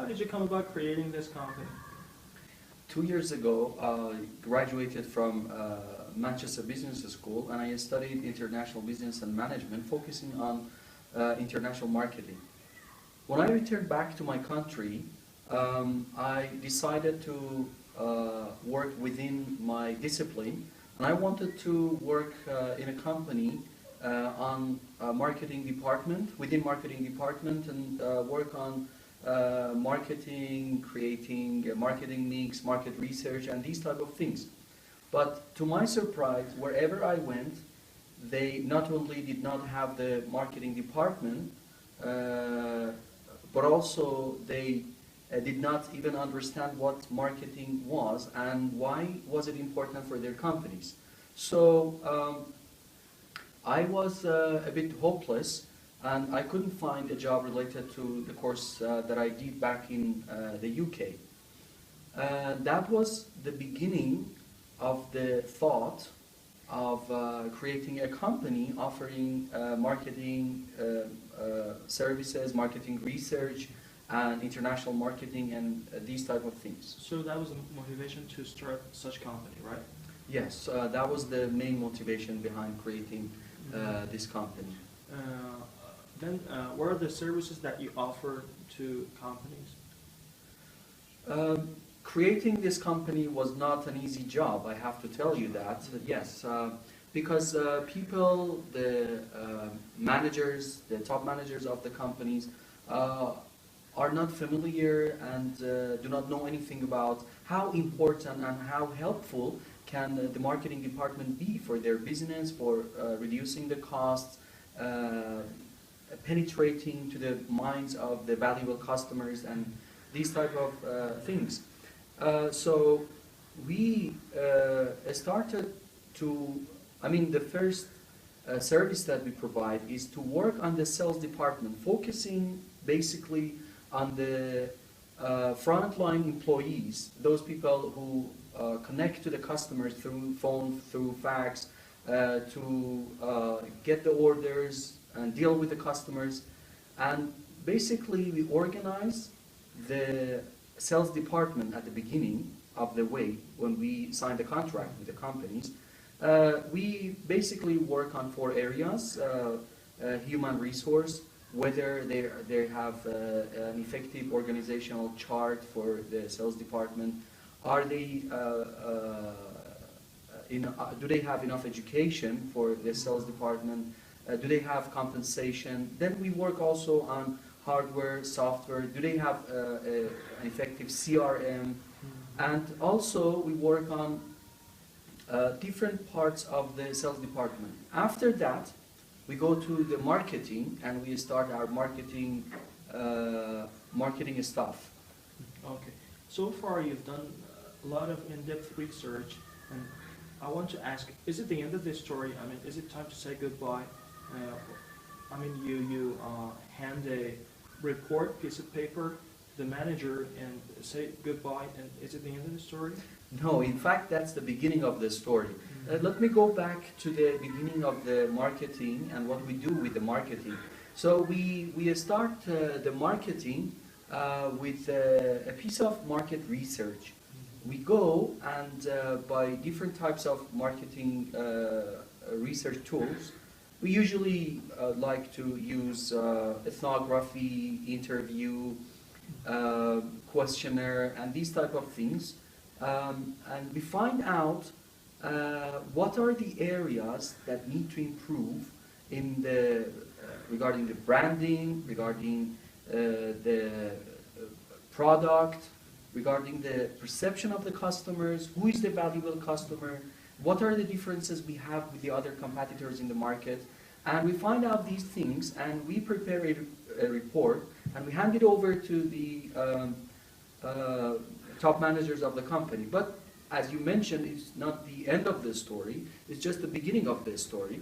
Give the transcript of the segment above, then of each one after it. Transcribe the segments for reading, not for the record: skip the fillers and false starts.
how did you come about creating this company? 2 years ago, I graduated from Manchester Business School, and I studied international business and management, focusing on international marketing. When I returned back to my country, I decided to work within my discipline, and I wanted to work in a company on marketing department, within marketing department, and work on marketing, creating a marketing mix, market research, and these type of things. But to my surprise, wherever I went, they not only did not have the marketing department, but also they did not even understand what marketing was and why was it important for their companies. So I was a bit hopeless, and I couldn't find a job related to the course that I did back in the UK. That was the beginning of the thought of creating a company offering marketing services, marketing research, and international marketing, and these type of things. So that was the motivation to start such company, right? Yes, that was the main motivation behind creating this company. Then what are the services that you offer to companies? Creating this company was not an easy job, I have to tell you that. Yes, because people, the managers, the top managers of the companies are not familiar and do not know anything about how important and how helpful can the marketing department be for their business, for reducing the costs, penetrating to the minds of the valuable customers, and these type of things. So we started to, the first service that we provide is to work on the sales department, focusing basically on the frontline employees, those people who connect to the customers through phone, through fax, to get the orders and deal with the customers. And basically we organize the sales department at the beginning of the way when we sign the contract with the companies. We basically work on 4 areas: human resource, whether they have an effective organizational chart for the sales department. Are they do they have enough education for the sales department? Do they have compensation? Then we work also on hardware, software. Do they have an effective CRM? And also we work on different parts of the sales department. After that, we go to the marketing and we start our marketing stuff. Okay. So far you've done a lot of in-depth research, and I want to ask, is it the end of the story? Is it time to say goodbye? You hand a report, piece of paper, to the manager and say goodbye, and is it the end of the story? No, in fact, that's the beginning of the story. Let me go back to the beginning of the marketing and what we do with the marketing. So we start the marketing with a piece of market research. We go and by different types of marketing research tools. We usually like to use ethnography, interview, questionnaire, and these type of things. And we find out what are the areas that need to improve in the regarding the branding, regarding the product, regarding the perception of the customers, who is the valuable customer, what are the differences we have with the other competitors in the market. And we find out these things, and we prepare a report, and we hand it over to the top managers of the company. But as you mentioned, it's not the end of the story, it's just the beginning of the story.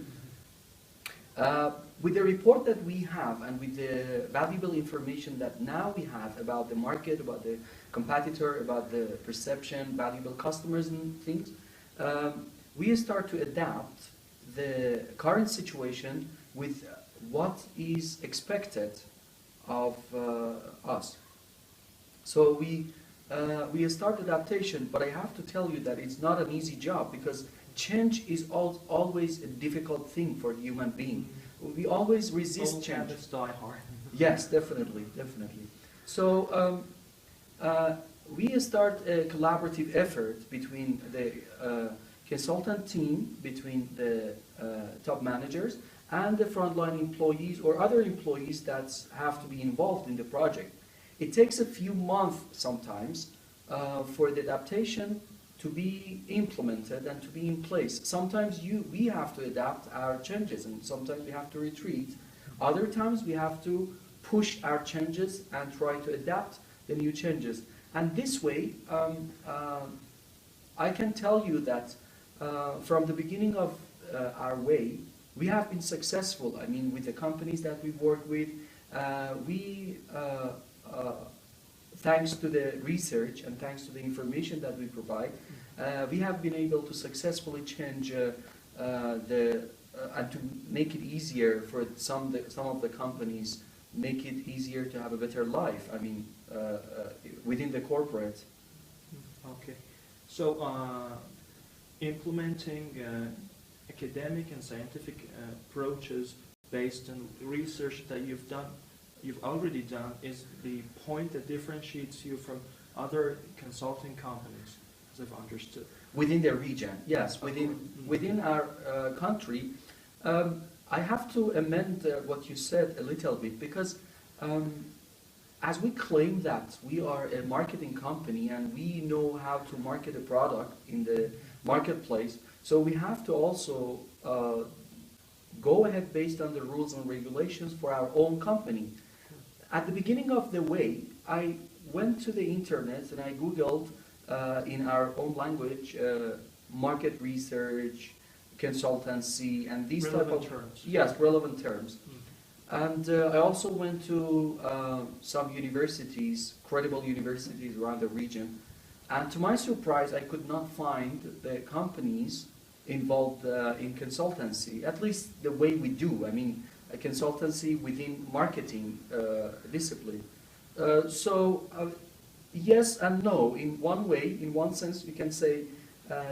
With the report that we have and with the valuable information that now we have about the market, about the competitor, about the perception, valuable customers and things, we start to adapt the current situation with what is expected of us. So we start adaptation, but I have to tell you that it's not an easy job because change is always a difficult thing for the human being. We always resist Old change. habits die hard. Yes, definitely, definitely. So we start a collaborative effort between the consultant team, between the top managers and the frontline employees or other employees that have to be involved in the project. It takes a few months sometimes for the adaptation to be implemented and to be in place. Sometimes we have to adapt our changes and sometimes we have to retreat. Other times we have to push our changes and try to adapt the new changes. And this way, I can tell you that from the beginning of our way, we have been successful. I mean, with the companies that we work with, thanks to the research and thanks to the information that we provide, we have been able to successfully change and to make it easier for some of the companies, make it easier to have a better life. I mean, within the corporate. Okay. So, implementing academic and scientific approaches based on research that you've already done is the point that differentiates you from other consulting companies, as I've understood. Within the region, yes. Within our country, I have to amend what you said a little bit because as we claim that we are a marketing company and we know how to market a product in the marketplace, so we have to also go ahead based on the rules and regulations for our own company. At the beginning of the way, I went to the internet and I Googled in our own language market research, consultancy, and these Relevant type of terms. yes, relevant terms. And I also went to some universities, credible universities around the region. And to my surprise, I could not find the companies involved in consultancy, at least the way we do. I mean, a consultancy within marketing discipline. Yes and no. In one way, in one sense, we can say,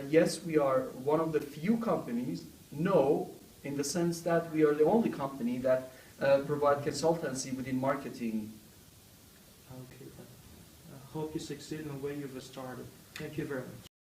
yes, we are one of the few companies. No, in the sense that we are the only company that provide consultancy within marketing. Okay. I hope you succeed in the way you've started. Thank you very much.